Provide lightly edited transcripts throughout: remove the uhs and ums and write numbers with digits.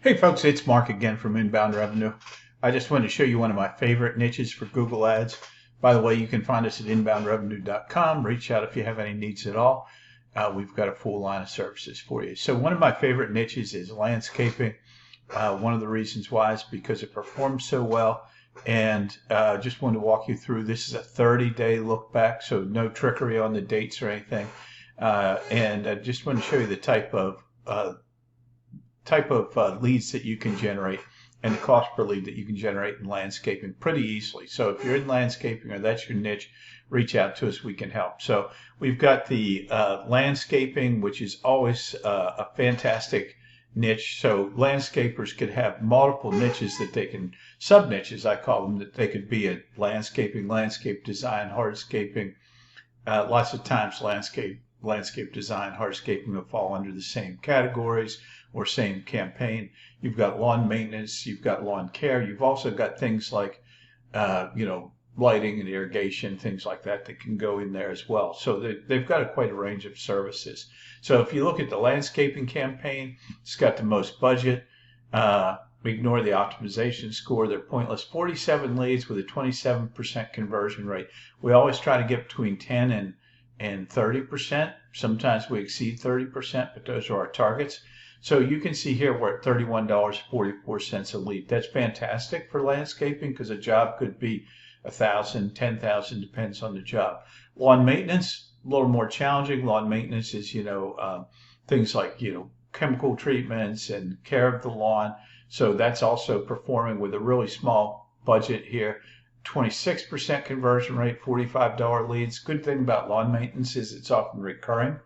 Hey folks, it's Mark again from Inbound Revenue. I just wanted to show you one of my favorite niches for Google Ads. By the way, you can find us at inboundrevenue.com. Reach out if you have any needs at all. We've got a full line of services for you. So one of my favorite niches is landscaping. One of the reasons why is because it performs so well. And just wanted to walk you through. This is a 30-day look back, so no trickery on the dates or anything. And I just want to show you the type of leads that you can generate and the cost per lead that you can generate in landscaping pretty easily. So if you're in landscaping or that's your niche, reach out to us, we can help. So we've got the landscaping, which is always a fantastic niche. So landscapers could have multiple niches that they can, sub niches I call them, that they could be a landscaping, landscape design, hardscaping. Lots of times landscape design, hardscaping will fall under the same categories or same campaign. You've got lawn maintenance, you've got lawn care, you've also got things like lighting and irrigation, things like that that can go in there as well. So they've got quite a range of services. So if you look at the landscaping campaign, it's got the most budget. Ignore the optimization score. They're pointless. 47 leads with a 27% conversion rate. We always try to get between 10 and 30%. Sometimes we exceed 30%, but those are our targets. So you can see here we're at $31.44 a lead. That's fantastic for landscaping because a job could be 1,000, 10,000, depends on the job. Lawn maintenance, a little more challenging. Lawn maintenance is, things like, chemical treatments and care of the lawn. So that's also performing with a really small budget here. 26% conversion rate, $45 leads. Good thing about lawn maintenance is it's often recurring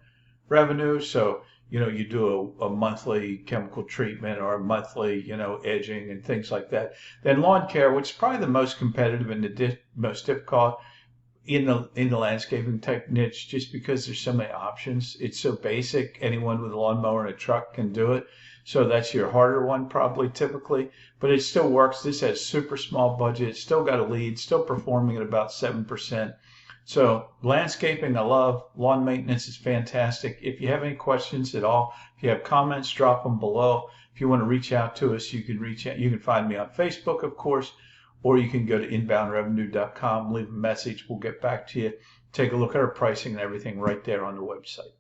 revenue. So, you do a monthly chemical treatment or a monthly, edging and things like that. Then lawn care, which is probably the most competitive and the most difficult in the landscaping type niche, just because there's so many options. It's so basic. Anyone with a lawnmower and a truck can do it. So that's your harder one probably typically, but it still works. This has super small budget. It's still got a lead, still performing at about 7%. So landscaping, I love. Lawn maintenance is fantastic. If you have any questions at all, if you have comments, drop them below. If you want to reach out to us, you can reach out. You can find me on Facebook, of course, or you can go to inboundrevenue.com, leave a message. We'll get back to you. Take a look at our pricing and everything right there on the website.